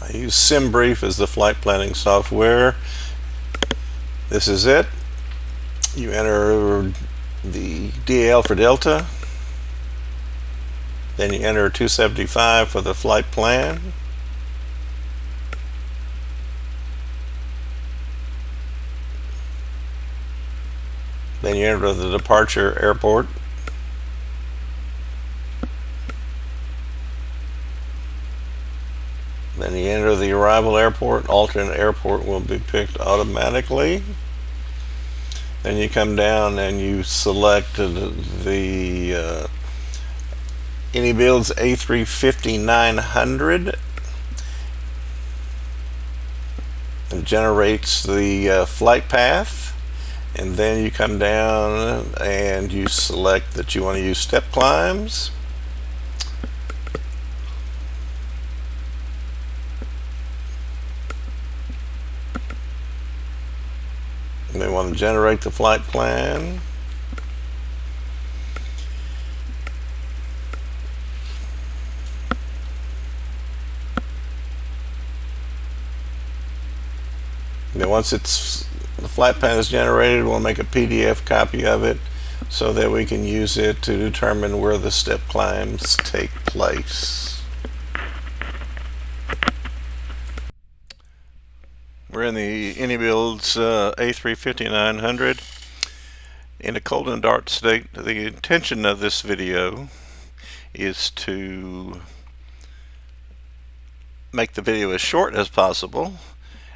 I use SimBrief as the flight planning software. This is it. You enter the DL for Delta, then you enter 275 for the flight plan, then you enter the departure airport, then you enter the arrival airport. Alternate airport will be picked automatically. Then you come down and you select the Inibuilds A350-900. It generates the flight path, and then you come down and you select that you want to use step climbs. And they want to generate the flight plan. And then once the flight plan is generated, we'll make a PDF copy of it so that we can use it to determine where the step climbs take place. We're in the Inibuilds A350-900 in a cold and dark state. The intention of this video is to make the video as short as possible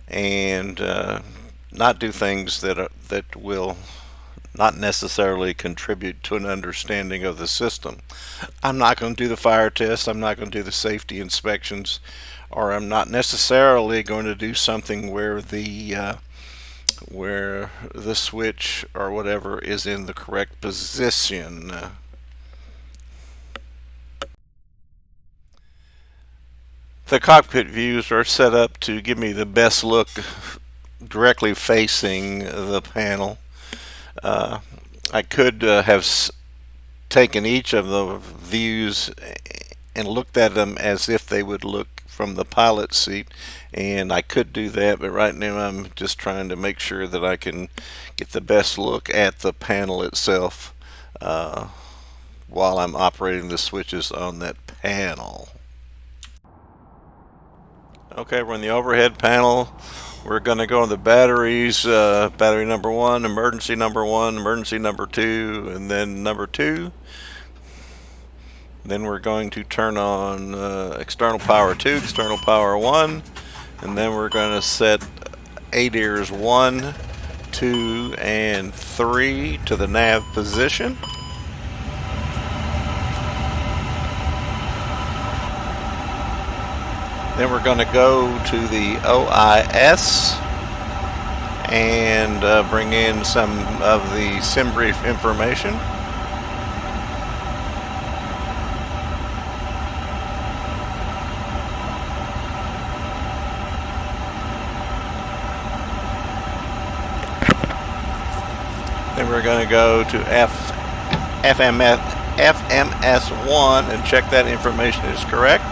and not do things that will not necessarily contribute to an understanding of the system. I'm not going to do the fire test, I'm not going to do the safety inspections, or I'm not necessarily going to do something where the switch or whatever is in the correct position. The cockpit views are set up to give me the best look directly facing the panel. I could have taken each of the views and looked at them as if they would look from the pilot seat, and I could do that, but right now I'm just trying to make sure that I can get the best look at the panel itself while I'm operating the switches on that panel. Okay, we're in the overhead panel. We're going to go on the batteries, battery number 1, emergency number 1, emergency number 2, and then number 2. Then we're going to turn on external power 2, external power 1, and then we're going to set ADIRS 1, 2, and 3 to the nav position. Then we're going to go to the OIS and bring in some of the SimBrief information. Then we're going to go to FMS1 and check that information is correct.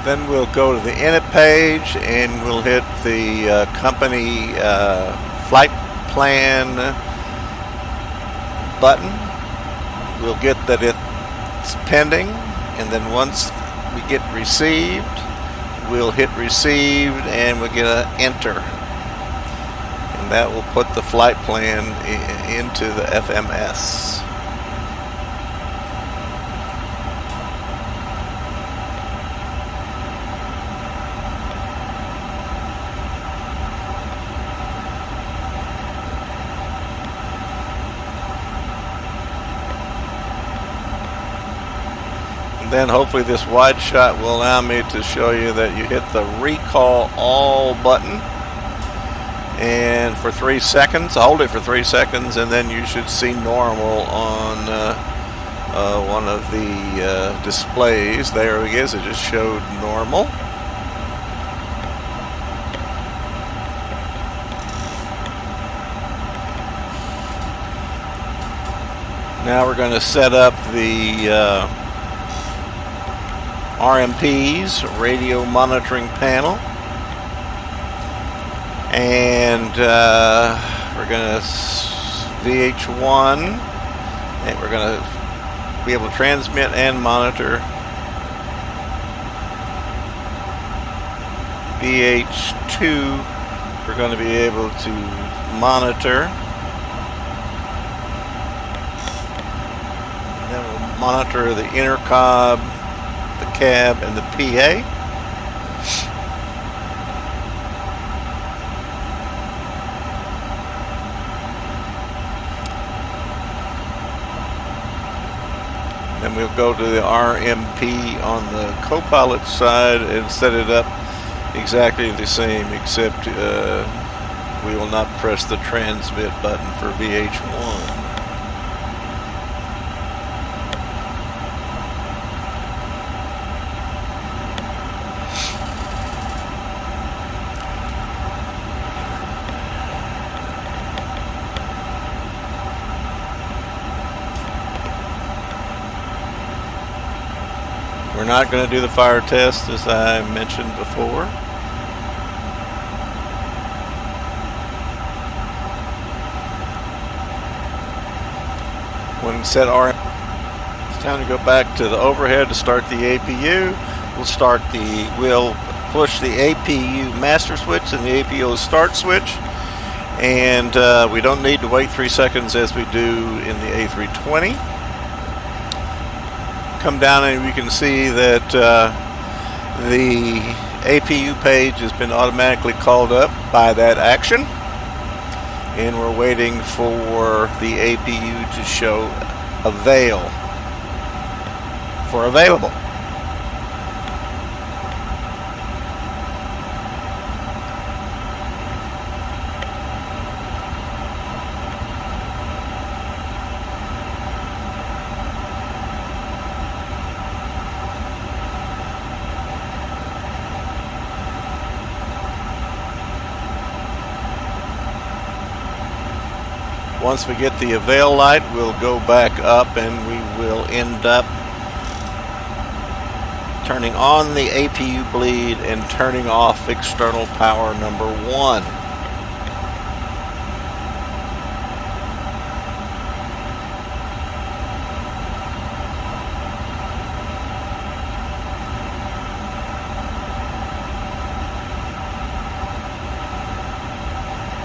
Then we'll go to the init page and we'll hit the company flight plan button. We'll get that it's pending, and then once we get received, we'll hit received and we'll get an enter, and that will put the flight plan into the FMS. Then hopefully this wide shot will allow me to show you that you hit the recall all button, and for 3 seconds, hold it for 3 seconds, and then you should see normal on one of the displays. There it is, it just showed normal. Now we're going to set up the RMP's radio monitoring panel, and we're going to VH1, and we're going to be able to transmit and monitor VH2. We're going to be able to monitor. And then we'll monitor the intercom, the cab, and the PA. Then we'll go to the RMP on the co-pilot side and set it up exactly the same, except we will not press the transmit button for VH1. We're not going to do the fire test, as I mentioned before. When we set RM, it's time to go back to the overhead to start the APU. We'll push the APU master switch and the APU start switch, and we don't need to wait 3 seconds as we do in the A320. Come down and we can see that the APU page has been automatically called up by that action, and we're waiting for the APU to show avail for available. Once we get the avail light, we'll go back up and we will end up turning on the APU bleed and turning off external power number 1.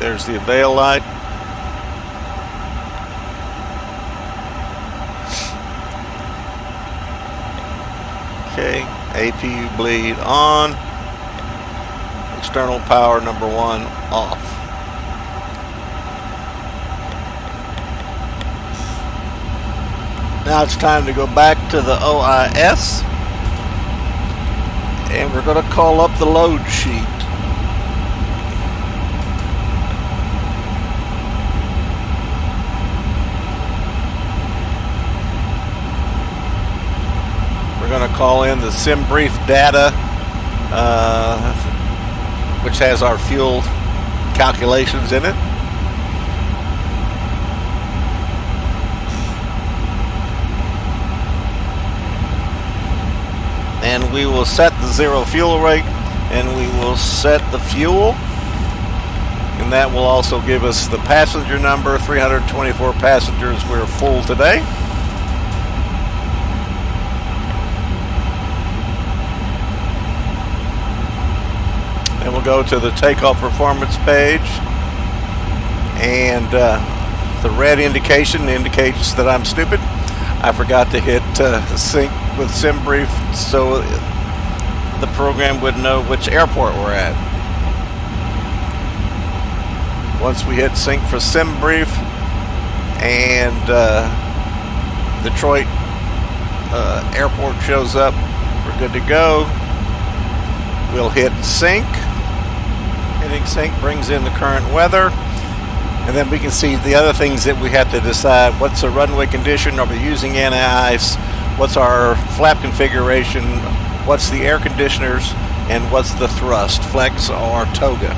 There's the avail light. Okay, APU bleed on, external power number 1 off. Now it's time to go back to the OIS, and we're going to call up the load sheet. We're going to call in the SimBrief data, which has our fuel calculations in it. And we will set the zero fuel rate, and we will set the fuel. And that will also give us the passenger number, 324 passengers. We're full today. And we'll go to the takeoff performance page, and the red indication indicates that I'm stupid. I forgot to hit sync with SimBrief so the program would know which airport we're at. Once we hit sync for SimBrief and Detroit airport shows up, we're good to go. We'll hit sync. Hitting sync brings in the current weather, and then we can see the other things that we have to decide. What's the runway condition? Are we using anti-ice? What's our flap configuration? What's the air conditioners? And what's the thrust, flex or toga?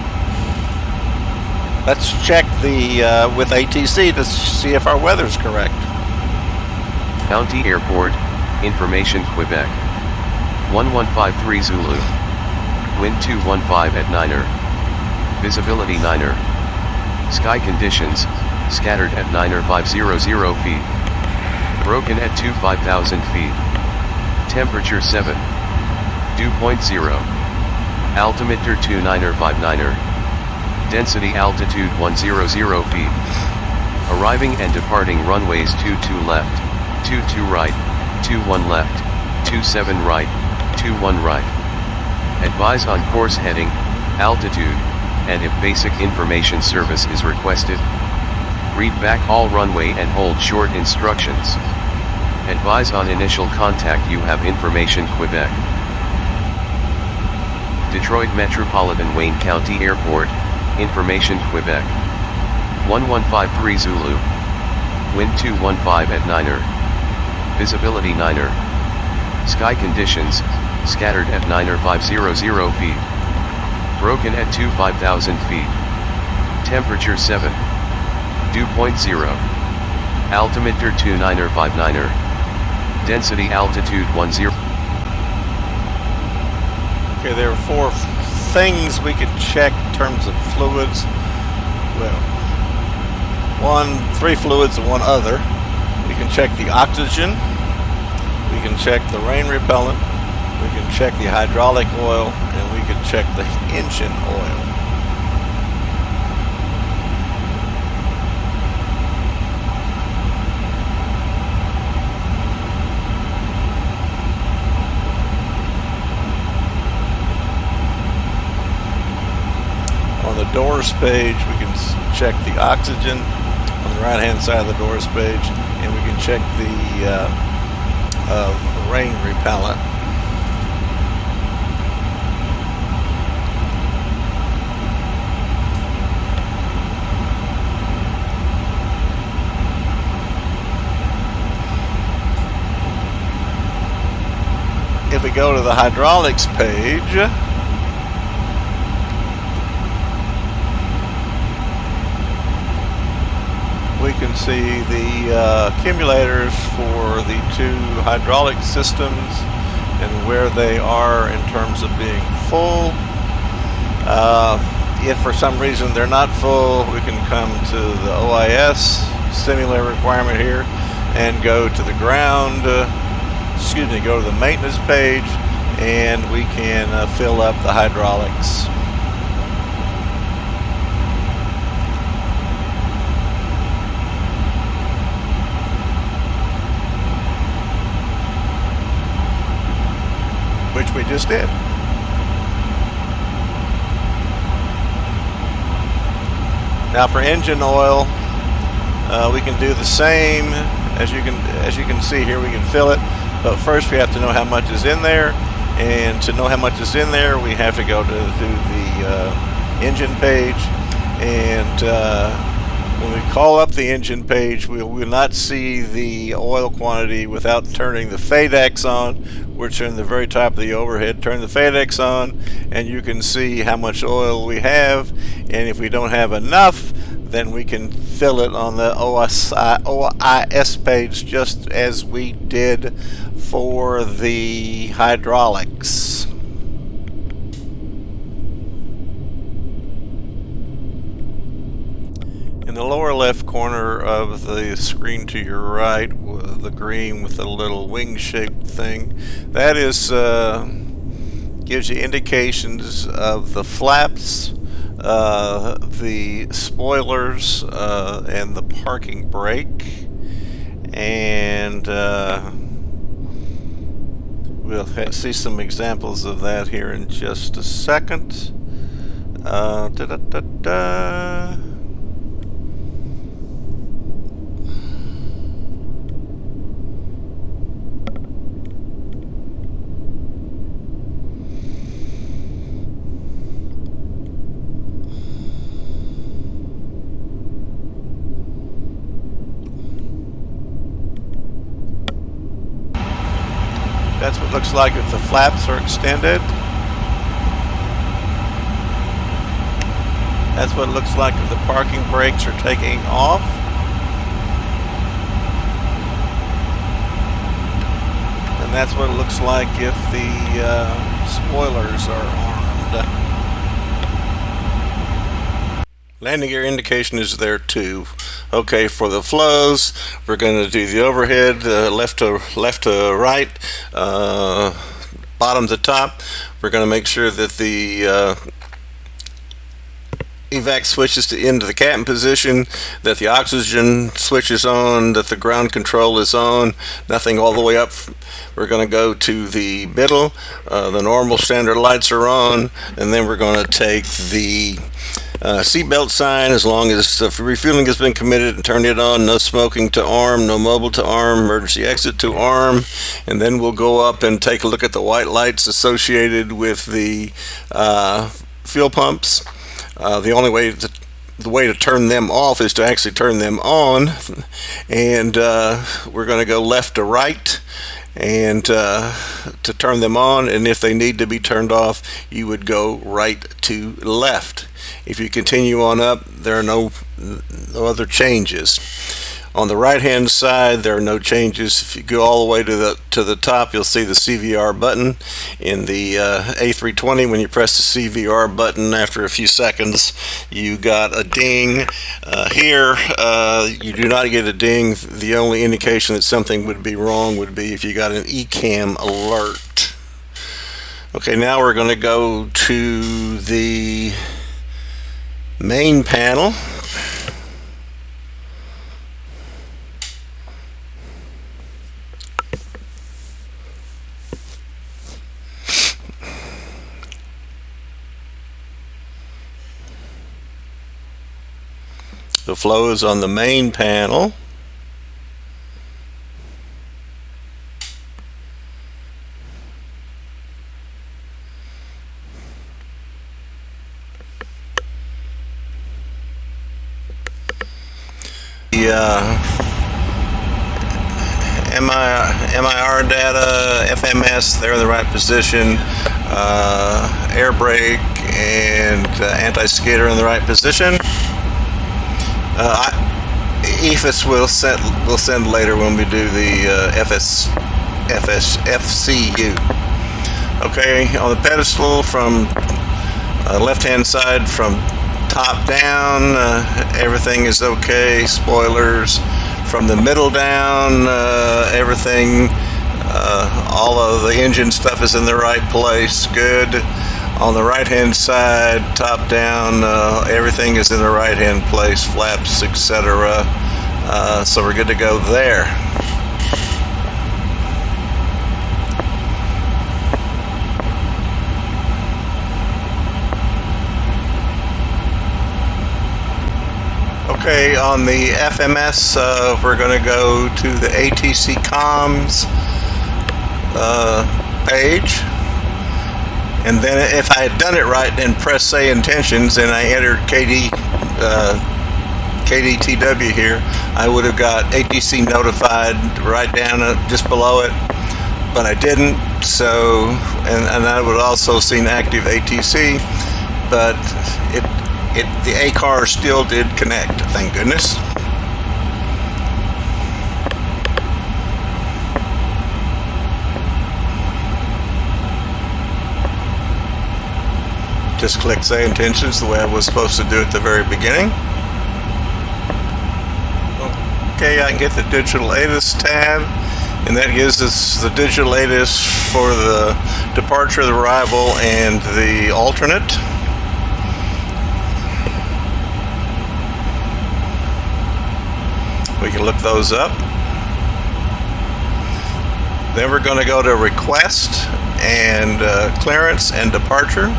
Let's check the with ATC to see if our weather's correct. County Airport, Information Quebec. 1153 Zulu. Wind 215 at 9er. Visibility 9er. Sky conditions, scattered at 9er 500 feet. Broken at 25,000 feet. Temperature 7. Dew point 0. Altimeter 29er 59er. Density altitude 100 feet. Arriving and departing runways 22 left, 22 right, 21 left, 27 right, 21 right. Advise on course heading, altitude, and if basic information service is requested. Read back all runway and hold short instructions. Advise on initial contact. You have information Quebec. Detroit Metropolitan Wayne County Airport, Information Quebec. 1153 Zulu. Wind 215 at 9er. Visibility 9er. Sky conditions, scattered at 9er 500 feet. Broken at 25,000 feet. Temperature 7. Dew point 0. Altimeter 29er 59er. Density altitude 10. Okay, there are 4 things we can check in terms of fluids. Well, 3 fluids and 1 other. We can check the oxygen. We can check the rain repellent. We can check the hydraulic oil, and we can check the engine oil. On the doors page, we can check the oxygen on the right hand side of the doors page, and we can check the rain repellent. If we go to the hydraulics page, we can see the accumulators for the 2 hydraulic systems and where they are in terms of being full. If for some reason they're not full, we can come to the OIS simulator requirement here and go to the ground, go to the maintenance page, and we can fill up the hydraulics. Which we just did. Now for engine oil, we can do the same. As you can see here, we can fill it, but first we have to know how much is in there, and to know how much is in there, we have to go to the engine page, and when we call up the engine page, we will not see the oil quantity without turning the FADEX on, which are in the very top of the overhead. Turn the FADEX on, and you can see how much oil we have, and if we don't have enough, then we can fill it on the OIS page, just as we did for the hydraulics. In the lower left corner of the screen to your right, the green with the little wing-shaped thing, that is gives you indications of the flaps, the spoilers, and the parking brake, and we'll see some examples of that here in just a second. That's what it looks like if the flaps are extended. That's what it looks like if the parking brakes are taking off. And that's what it looks like if the spoilers are armed. Landing gear indication is there too. Okay, for the flows, we're going to do the overhead, left to right, bottom to top. We're going to make sure that the evac switches to into the captain position, that the oxygen switch is on, that the ground control is on, nothing all the way up. We're going to go to the middle, the normal standard lights are on, and then we're going to take the seatbelt sign, as long as the refueling has been committed, and turn it on. No smoking to arm, no mobile to arm, emergency exit to arm. And then we'll go up and take a look at the white lights associated with the fuel pumps. The only way to turn them off is to actually turn them on. And we're going to go left to right and to turn them on, and if they need to be turned off, you would go right to left. If you continue on up, there are no other changes. On the right hand side, there are no changes. If you go all the way to the top, you'll see the CVR button. In the A320, when you press the CVR button, after a few seconds you got a ding. Here you do not get a ding. The only indication that something would be wrong would be if you got an ECAM alert. Okay, now we're going to go to the main panel. The flow is on the main panel. The MIR data, FMS, they're in the right position. Air brake and anti-skid are in the right position. EFS will send later when we do the FCU. Okay, on the pedestal from left-hand side from top down, everything is okay. Spoilers from the middle down, everything, all of the engine stuff is in the right place. Good. On the right hand side, top down, everything is in the right hand place, flaps, etc. So we're good to go there. Okay, on the FMS, we're going to go to the ATC comms page. And then if I had done it right, then press say intentions, and I entered KDTW here, I would have got ATC notified right down just below it, but I didn't. So, and I would also seen active ATC, but the ACAR still did connect, thank goodness. Just click say intentions the way I was supposed to do at the very beginning. Okay, I can get the digital ATIS tab, and that gives us the digital ATIS for the departure, the arrival, and the alternate. We can look those up. Then we're going to go to request and clearance and departure.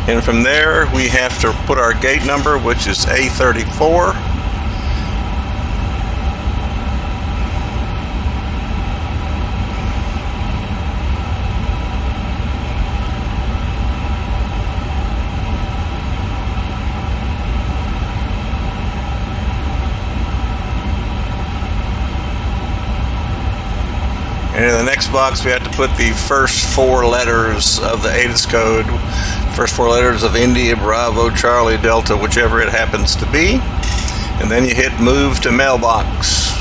And from there, we have to put our gate number, which is A34. And in the next box, we have to put the first four letters of the ATIS code, first four letters of India, Bravo, Charlie, Delta, whichever it happens to be. And then you hit move to mailbox.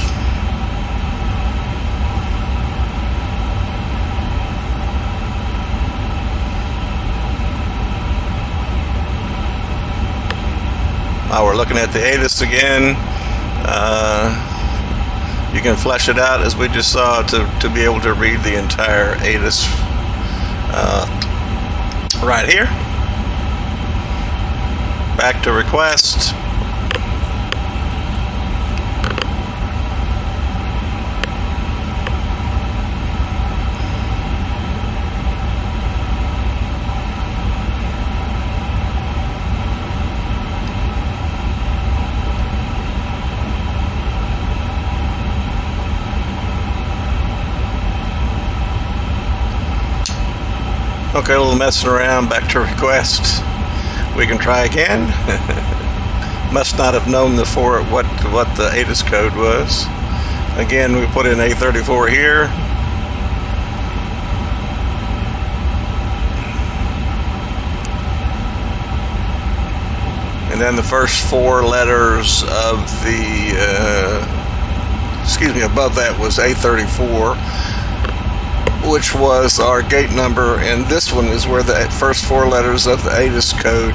While we're looking at the ATIS again, you can flesh it out as we just saw to be able to read the entire ATIS right here. Back to request. Okay, a little messing around, back to request. We can try again. Must not have known before what the ATIS code was. Again, we put in A34 here. And then the first 4 letters of the, above that was A34, which was our gate number, and this one is where the first 4 letters of the ATIS code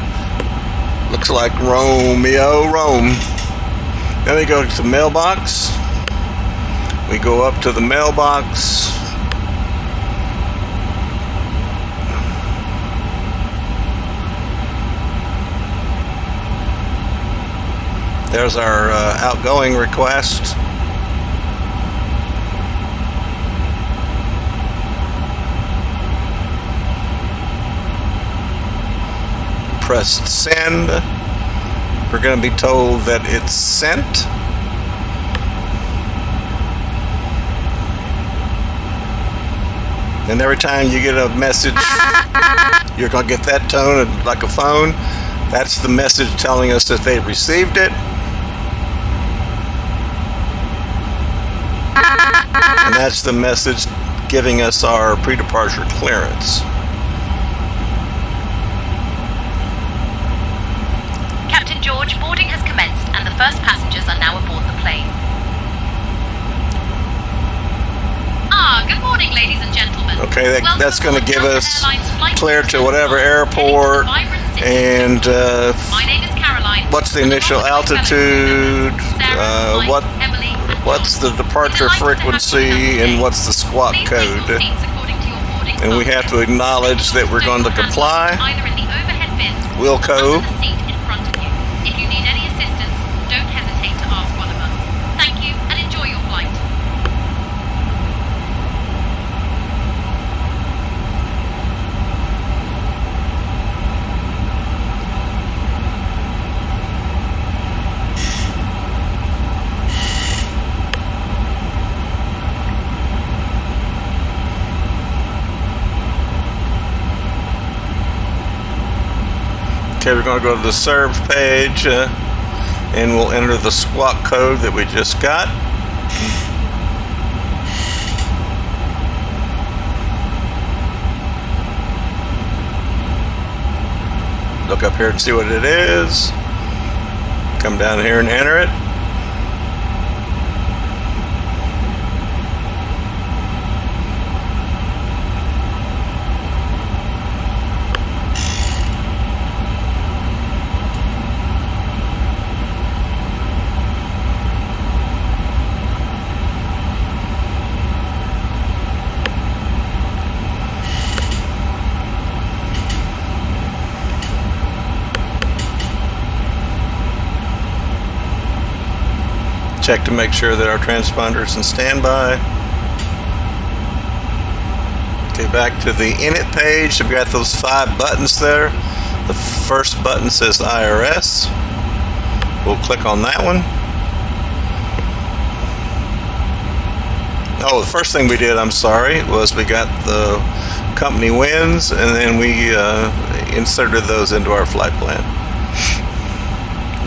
looks like Romeo, Rome. Then we go to the mailbox. We go up to the mailbox. There's our outgoing request. Press send. We're going to be told that it's sent. And every time you get a message, you're going to get that tone like a phone. That's the message telling us that they received it. And that's the message giving us our pre-departure clearance. Captain George, boarding has commenced and the first passengers are now aboard the plane. Good morning, ladies and gentlemen. Okay, that's going to give us clear to whatever airport, and my name is Caroline. what's the initial altitude, what's the departure frequency, and what's the squawk code. And we have to acknowledge that we're going to comply. Wilco. If you need any assistance, don't hesitate to ask one of us. Thank you and enjoy your flight. Okay, we're going to go to the serve page, and we'll enter the squawk code that we just got. Look up here and see what it is. Come down here and enter it. Check to make sure that our transponder is in standby. Okay, back to the init page. We've got those 5 buttons there. The first button says IRS. We'll click on that one. Oh, the first thing we did, was we got the company wins, and then we inserted those into our flight plan.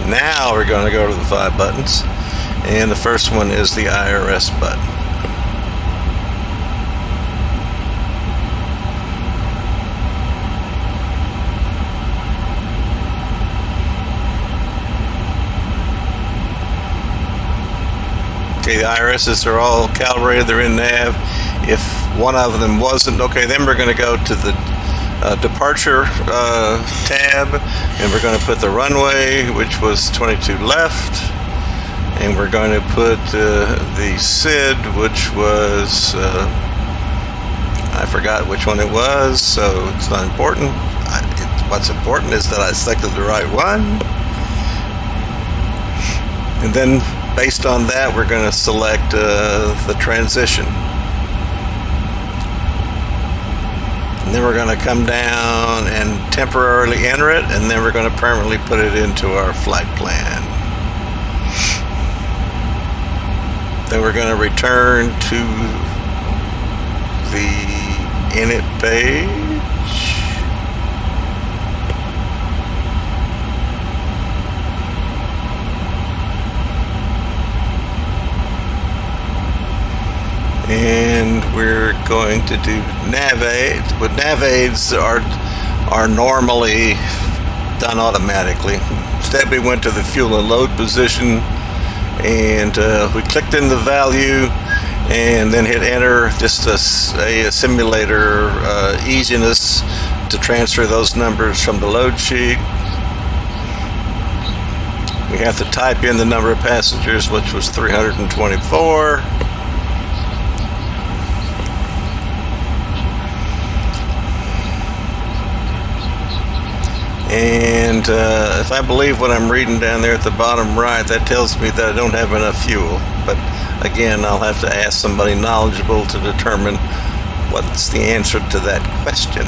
Now we're going to go to the 5 buttons. And the first one is the IRS button. Okay, the IRSs are all calibrated, they're in nav. If one of them wasn't, okay, then we're going to go to the departure tab, and we're going to put the runway, which was 22 left, and we're going to put the SID, which was I forgot which one it was, so it's not important. What's important is that I selected the right one. And then based on that, we're going to select the transition. And then we're going to come down and temporarily enter it, and then we're going to permanently put it into our flight plan. Then we're going to return to the init page. And we're going to do nav aids. But nav aids are normally done automatically. Instead, we went to the fuel and load position, and we clicked in the value, and then hit enter. Just a simulator easiness to transfer those numbers from the load sheet. We have to type in the number of passengers, which was 324. And if I believe what I'm reading down there at the bottom right, that tells me that I don't have enough fuel. But again, I'll have to ask somebody knowledgeable to determine what's the answer to that question.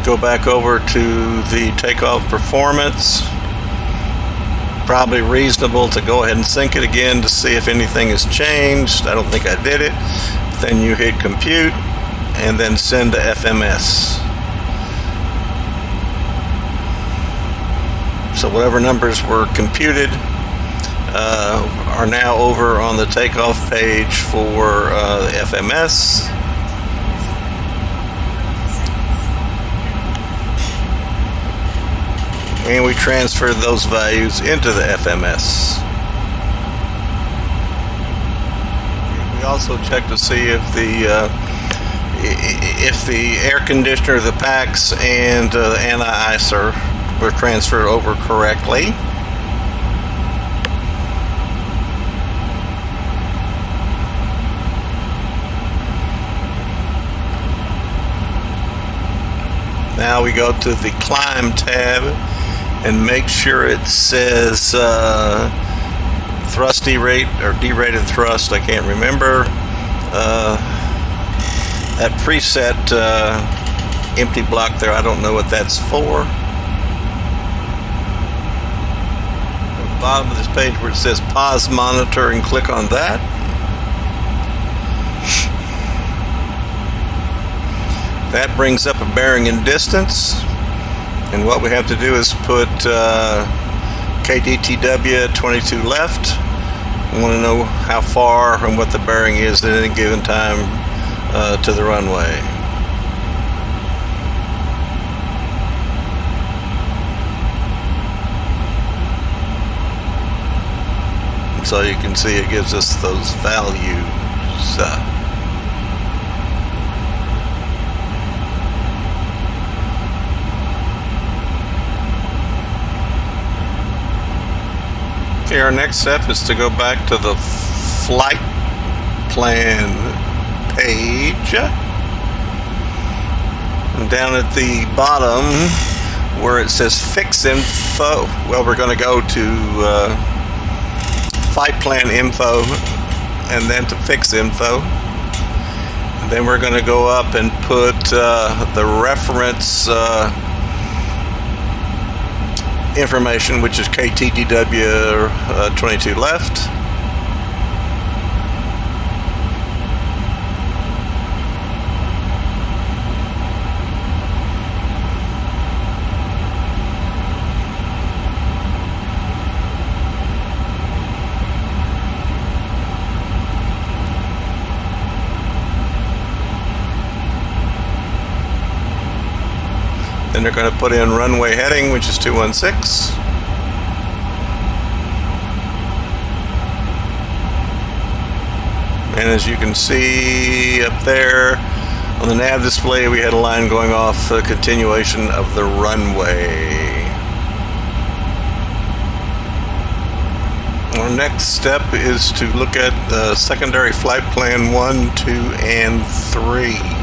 Go back over to the takeoff performance. Probably reasonable to go ahead and sync it again to see if anything has changed. I don't think I did it. Then you hit compute and then send to FMS. So whatever numbers were computed are now over on the takeoff page for the FMS. And we transfer those values into the FMS. We also check to see if the air conditioner, the packs, and the anti-ice were transferred over correctly. Now we go to the climb tab and make sure it says thrust derate or derated thrust. I can't remember. That preset empty block there, I don't know what that's for. At the bottom of this page where it says pause monitor, and click on that. That brings up a bearing and distance. And what we have to do is put KDTW 22 left. We want to know how far and what the bearing is at any given time to the runway. And so you can see it gives us those values. Okay, our next step is to go back to the flight plan page. And down at the bottom where it says fix info, well, we're going to go to flight plan info and then to fix info. And then we're going to go up and put the reference information, which is KTDW 22 left. they're going to put in runway heading, which is 216. And as you can see up there on the nav display, we had a line going off the continuation of the runway. Our next step is to look at the secondary flight plan 1, 2, and 3.